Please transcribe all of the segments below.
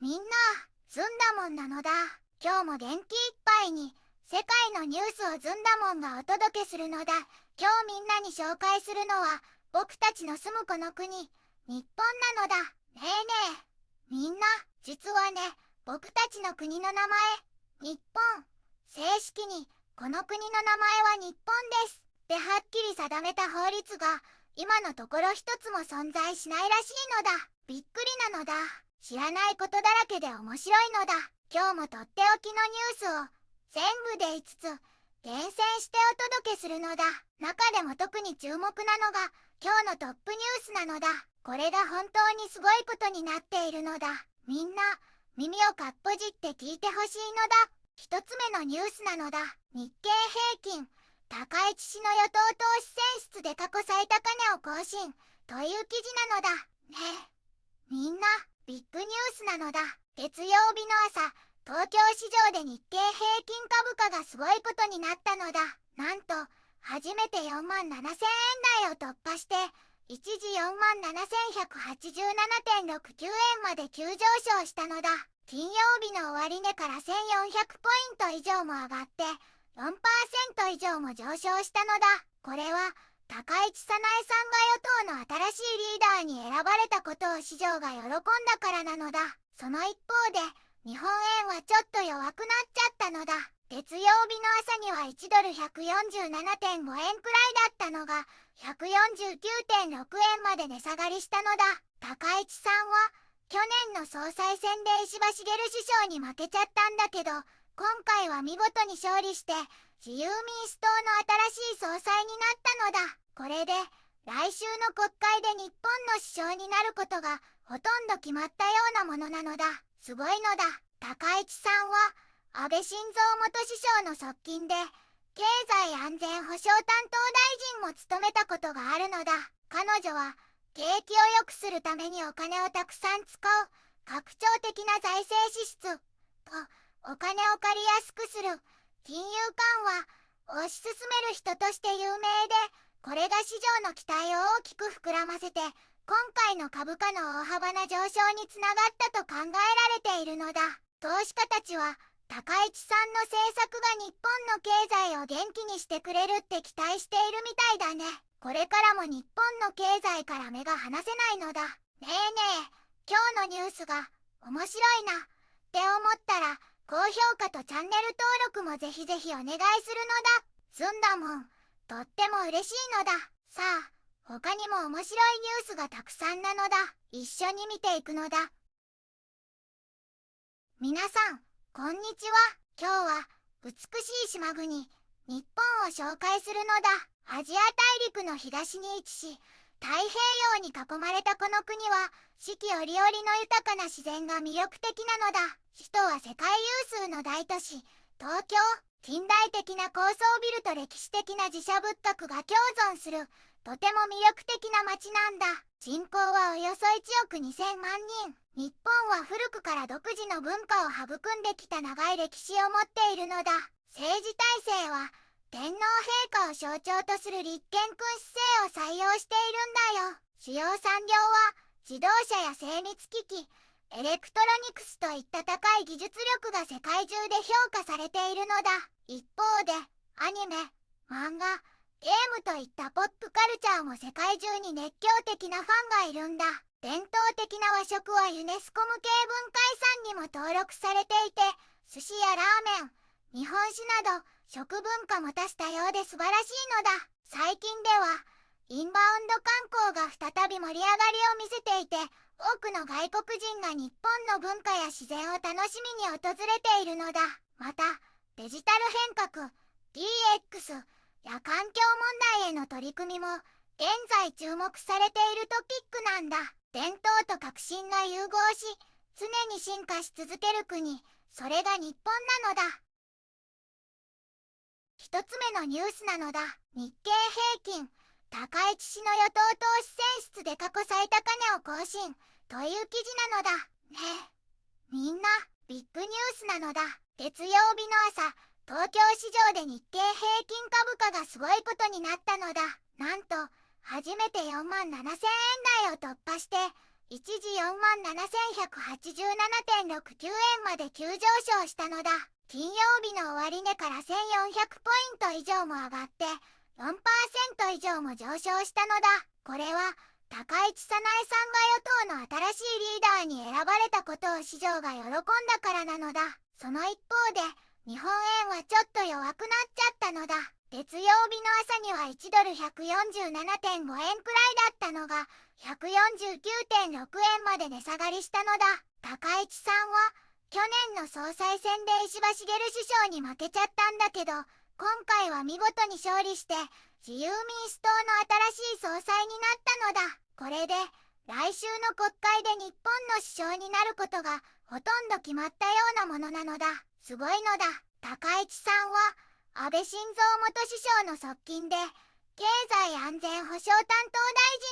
みんな、ずんだもんなのだ。今日も元気いっぱいに世界のニュースをずんだもんがお届けするのだ。今日みんなに紹介するのは僕たちの住むこの国、日本なのだ。ねえねえ、みんな、実はね、僕たちの国の名前、日本、正式にこの国の名前は日本ですってはっきり定めた法律が今のところ一つも存在しないらしいのだ。びっくりなのだ。知らないことだらけで面白いのだ。今日もとっておきのニュースを全部で5つ厳選してお届けするのだ。中でも特に注目なのが今日のトップニュースなのだ。これが本当にすごいことになっているのだ。みんな耳をかっぽじって聞いてほしいのだ。一つ目のニュースなのだ。日経平均高市氏の予当投資選出で過去最高値を更新という記事なのだ。ねえ、みんなビッグニュースなのだ。月曜日の朝、東京市場で日経平均株価がすごいことになったのだ。なんと初めて4万7000円台を突破して一時4万7187.69 円まで急上昇したのだ。金曜日の終値から1400ポイント以上も上がって 4% 以上も上昇したのだ。これは高市早苗さんが与党の新しいリーダーに選ばれたことを市場が喜んだからなのだ。その一方で日本円はちょっと弱くなっちゃったのだ。月曜日の朝には1ドル147.5円くらいだったのが149.6円まで値下がりしたのだ。高市さんは去年の総裁選で石破茂首相に負けちゃったんだけど、今回は見事に勝利して自由民主党の新しい総裁になったのだ。これで来週の国会で日本の首相になることがほとんど決まったようなものなのだ。すごいのだ。高市さんは安倍晋三元首相の側近で経済安全保障担当大臣も務めたことがあるのだ。彼女は景気を良くするためにお金をたくさん使う拡張的な財政支出とお金を借りやすくする金融緩和を推し進める人として有名で、これが市場の期待を大きく膨らませて今回の株価の大幅な上昇につながったと考えられているのだ。投資家たちは高市さんの政策が日本の経済を元気にしてくれるって期待しているみたいだね。これからも日本の経済から目が離せないのだ。ねえねえ、今日のニュースが面白いなって思ったら高評価とチャンネル登録もぜひぜひお願いするのだ。ずんだもん、とっても嬉しいのだ。さあ、他にも面白いニュースがたくさんなのだ。一緒に見ていくのだ。皆さん、こんにちは。今日は美しい島国、日本を紹介するのだ。アジア大陸の東に位置し、太平洋に囲まれたこの国は四季折々の豊かな自然が魅力的なのだ。首都は世界有数の大都市、東京。近代的な高層ビルと歴史的な自社仏閣が共存するとても魅力的な街なんだ。人口はおよそ1億2000万人。日本は古くから独自の文化を育んできた長い歴史を持っているのだ。政治体制は天皇陛下を象徴とする立憲君主制を採用しているんだよ。主要産業は自動車や精密機器、エレクトロニクスといった高い技術力が世界中で評価されているのだ。一方でアニメ、漫画、ゲームといったポップカルチャーも世界中に熱狂的なファンがいるんだ。伝統的な和食はユネスコ無形文化遺産にも登録されていて、寿司やラーメン、日本酒など食文化も多種多様で素晴らしいのだ。最近ではインバウンド観光が再び盛り上がりを見せていて、多くの外国人が日本の文化や自然を楽しみに訪れているのだ。またデジタル変革 DX や環境問題への取り組みも現在注目されているトピックなんだ。伝統と革新が融合し常に進化し続ける国、それが日本なのだ。一つ目のニュースなのだ。日経平均高市氏の予当投資選出で過去最高値を更新という記事なのだ。ねえ、みんなビッグニュースなのだ。月曜日の朝、東京市場で日経平均株価がすごいことになったのだ。なんと初めて4万7000円台を突破して一時47,187.69円まで急上昇したのだ。金曜日の終値から1400ポイント以上も上がって 4% 以上も上昇したのだ。これは高市早苗さんが与党の新しいリーダーに選ばれたことを市場が喜んだからなのだ。その一方で日本円はちょっと弱くなっちゃったのだ。月曜日の朝には1ドル147.5円くらいだったのが149.6円まで値下がりしたのだ。高市さんは去年の総裁選で石破茂首相に負けちゃったんだけど、今回は見事に勝利して自由民主党の新しい総裁になったのだ。これで来週の国会で日本の首相になることがほとんど決まったようなものなのだ。すごいのだ。高市さんは安倍晋三元首相の側近で経済安全保障担当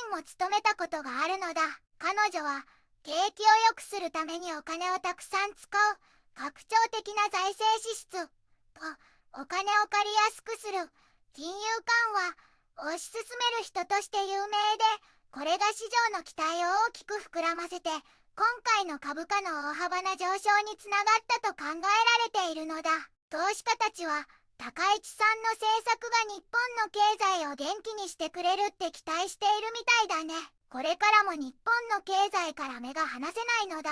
大臣も務めたことがあるのだ。彼女は景気を良くするためにお金をたくさん使う拡張的な財政支出とお金を借りやすくする金融緩和を推し進める人として有名で、これが市場の期待を大きく膨らませて今回の株価の大幅な上昇につながったと考えられているのだ。投資家たちは高市さんの政策が日本の経済を元気にしてくれるって期待しているみたいだね。これからも日本の経済から目が離せないのだ。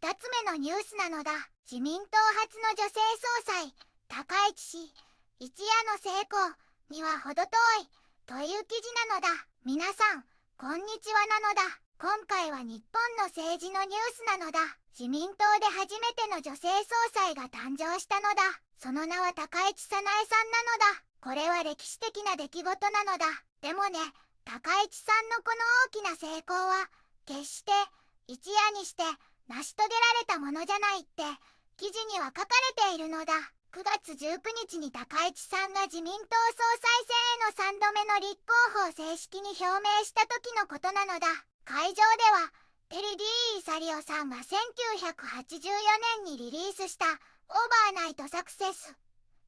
2つ目のニュースなのだ。自民党初の女性総裁、高市氏、一夜の成功には程遠いという記事なのだ。皆さん、こんにちはなのだ。今回は日本の政治のニュースなのだ。自民党で初めての女性総裁が誕生したのだ。その名は高市早苗さんなのだ。これは歴史的な出来事なのだ。でもね、高市さんのこの大きな成功は決して一夜にして成し遂げられたものじゃないって記事には書かれているのだ。9月19日に高市さんが自民党総裁選への3度目の立候補を正式に表明した時のことなのだ。会場ではテリディ・イーサリオさんが1984年にリリースしたオーバーナイトサクセスっ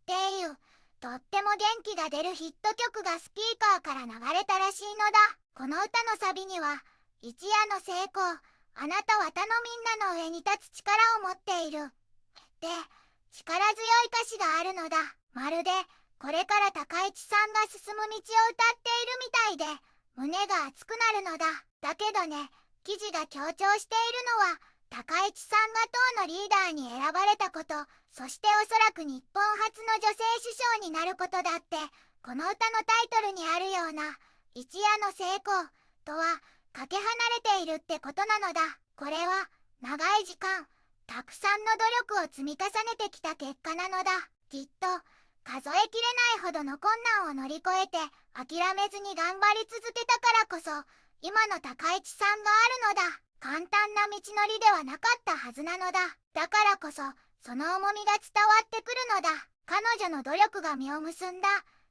ていうとっても元気が出るヒット曲がスピーカーから流れたらしいのだ。この歌のサビには一夜の成功、あなたは他のみんなの上に立つ力を持っているって力強い歌詞があるのだ。まるでこれから高市さんが進む道を歌っているみたいで胸が熱くなるのだ。だけどね、記事が強調しているのは高市さんが党のリーダーに選ばれたこと、そしておそらく日本初の女性首相になることだって、この歌のタイトルにあるような一夜の成功とはかけ離れているってことなのだ。これは長い時間たくさんの努力を積み重ねてきた結果なのだ。きっと数えきれないほどの困難を乗り越えて諦めずに頑張り続けたからこそ今の高市さんがあるのだ。簡単な道のりではなかったはずなのだ。だからこそその重みが伝わってくるのだ。彼女の努力が実を結んだ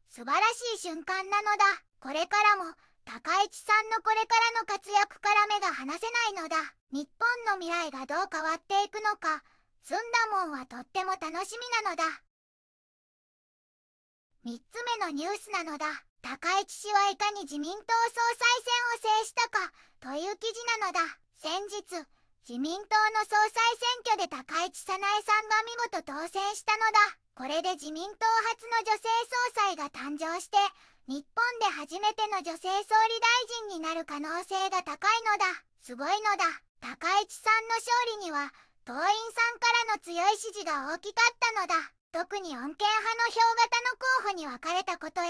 素晴らしい瞬間なのだ。これからも高市さんのこれからの活躍から目が離せないのだ。日本の未来がどう変わっていくのか、澄んだもんはとっても楽しみなのだ。3つ目のニュースなのだ。高市氏はいかに自民党総裁選を制したかという記事なのだ。先日、自民党の総裁選挙で高市早苗さんが見事当選したのだ。これで自民党初の女性総裁が誕生して、日本で初めての女性総理大臣になる可能性が高いのだ。すごいのだ。高市さんの勝利には、党員さんからの強い支持が大きかったのだ。特に穏健派の票型の候補に分かれたことや、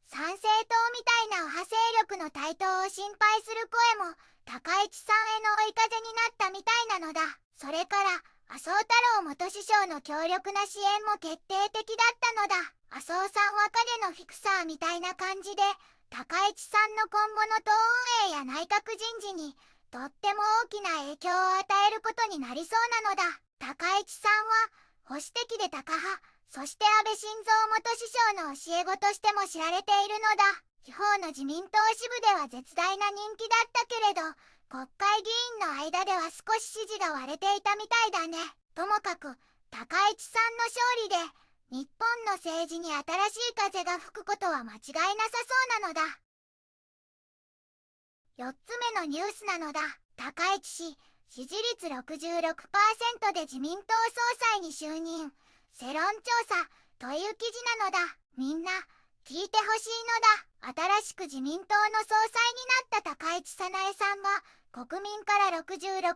参政党みたいな右派勢力の台頭を心配する声も高市さんへの追い風になったみたいなのだ。それから麻生太郎元首相の強力な支援も決定的だったのだ。麻生さんは影のフィクサーみたいな感じで高市さんの今後の党運営や内閣人事にとっても大きな影響を与えることになりそうなのだ。高市さんは保守的でタカ派、そして安倍晋三元首相の教え子としても知られているのだ。地方の自民党支部では絶大な人気だったけれど、国会議員の間では少し支持が割れていたみたいだね。ともかく高市さんの勝利で日本の政治に新しい風が吹くことは間違いなさそうなのだ。4つ目のニュースなのだ。高市氏、支持率 66% で自民党総裁に就任。世論調査という記事なのだ。みんな、聞いてほしいのだ。新しく自民党の総裁になった高市早苗さんが、国民から 66%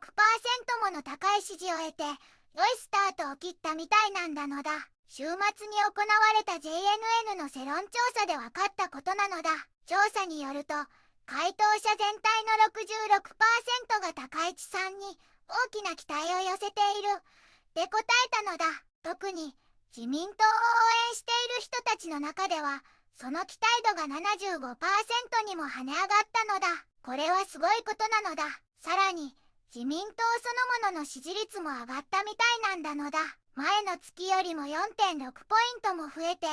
もの高い支持を得て、良いスタートを切ったみたいなんだのだ。週末に行われた JNN の世論調査で分かったことなのだ。調査によると、回答者全体の 66% が高市さんに大きな期待を寄せているって答えたのだ。特に自民党を応援している人たちの中では、その期待度が 75% にも跳ね上がったのだ。これはすごいことなのだ。さらに、自民党そのものの支持率も上がったみたいなんだのだ。前の月よりも 4.6 ポイントも増えて、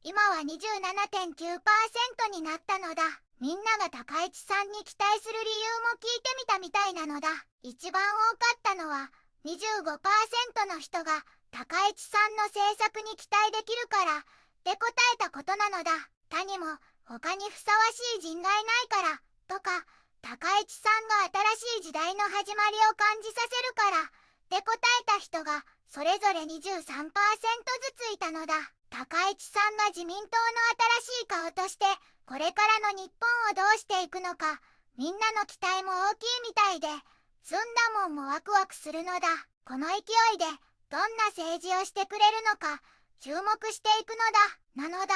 今は 27.9% になったのだ。みんなが高市さんに期待する理由も聞いてみたみたいなのだ。一番多かったのは 25% の人が高市さんの政策に期待できるからって答えたことなのだ。他にも他にふさわしい人がいないからとか、高市さんが新しい時代の始まりを感じさせるからって答えた人がそれぞれ 23% ずついたのだ。高市さんが自民党の新しい顔としてこれからの日本をどうしていくのか、みんなの期待も大きいみたいで、ずんだもんもワクワクするのだ。この勢いでどんな政治をしてくれるのか注目していくのだ。なのだ。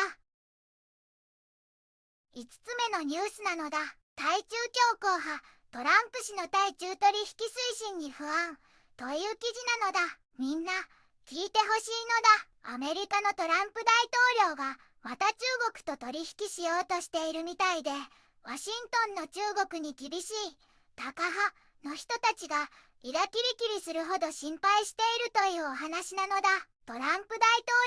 5つ目のニュースなのだ。対中強硬派トランプ氏の対中取引推進に不安という記事なのだ。みんな聞いてほしいのだ。アメリカのトランプ大統領がまた中国と取引しようとしているみたいで、ワシントンの中国に厳しいタカ派の人たちがイラキリキリするほど心配しているというお話なのだ。トランプ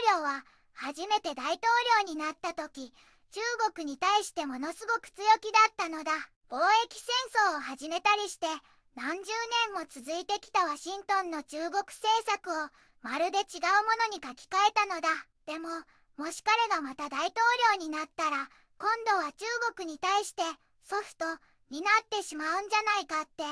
大統領は初めて大統領になった時、中国に対してものすごく強気だったのだ。貿易戦争を始めたりして何十年も続いてきたワシントンの中国政策をまるで違うものに書き換えたのだ。でももし彼がまた大統領になったら、今度は中国に対してソフトになってしまうんじゃないかって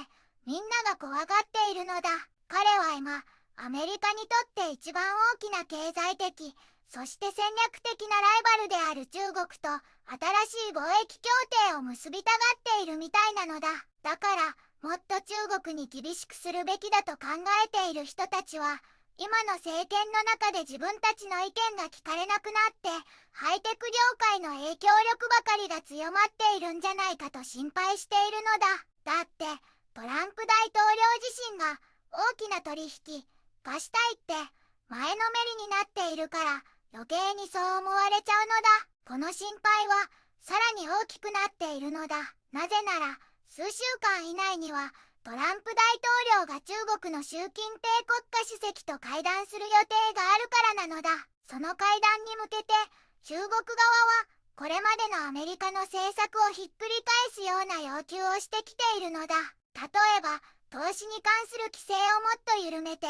みんなが怖がっているのだ。彼は今アメリカにとって一番大きな経済的そして戦略的なライバルである中国と新しい貿易協定を結びたがっているみたいなのだ。だからもっと中国に厳しくするべきだと考えている人たちは、今の政権の中で自分たちの意見が聞かれなくなってハイテク業界の影響力ばかりが強まっているんじゃないかと心配しているのだ。だってトランプ大統領自身が大きな取引がしたいって前のめりになっているから余計にそう思われちゃうのだ。この心配はさらに大きくなっているのだ。なぜなら数週間以内にはトランプ大統領が中国の習近平国家主席と会談する予定があるからなのだ。その会談に向けて中国側はこれまでのアメリカの政策をひっくり返すような要求をしてきているのだ。例えば投資に関する規制をもっと緩めて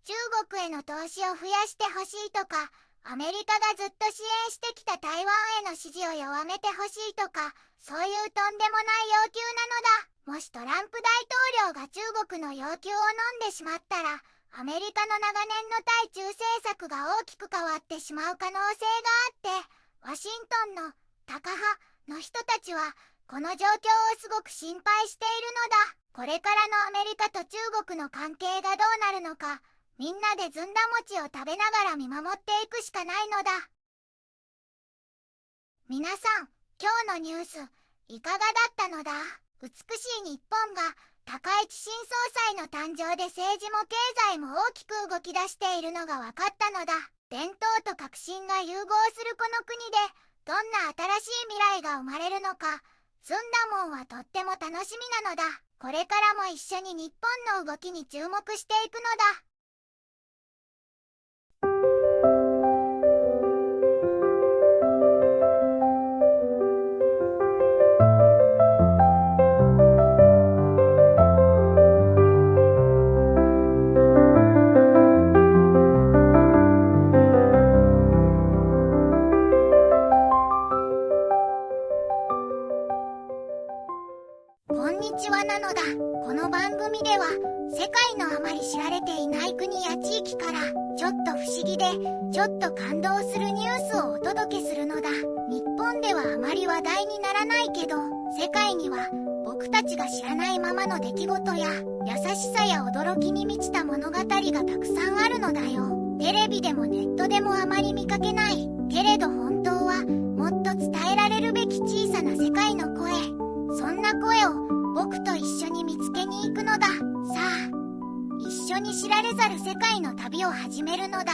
中国への投資を増やしてほしいとか、アメリカがずっと支援してきた台湾への支持を弱めてほしいとか、そういうとんでもない要求なのだ。もしトランプ大統領が中国の要求を飲んでしまったら、アメリカの長年の対中政策が大きく変わってしまう可能性があって、ワシントンのタカ派の人たちはこの状況をすごく心配しているのだ。これからのアメリカと中国の関係がどうなるのか、みんなでずんだ餅を食べながら見守っていくしかないのだ。皆さん、今日のニュースいかがだったのだ。美しい日本が高市新総裁の誕生で政治も経済も大きく動き出しているのが分かったのだ。伝統と革新が融合するこの国でどんな新しい未来が生まれるのか、ずんだもんはとっても楽しみなのだ。これからも一緒に日本の動きに注目していくのだ。こんにち世界のあまり知られていない国や地域からちょっと不思議でちょっと感動するニュースをお届けするのだ。日本ではあまり話題にならないけど、世界には僕たちが知らないままの出来事や優しさや驚きに満ちた物語がたくさんあるのだよ。テレビでもネットでもあまり見かけないけれど本当はもっと伝えられるべき小さな世界の声、そんな声を僕と一緒に見つけに行くのだ。さあ、一緒に知られざる世界の旅を始めるのだ。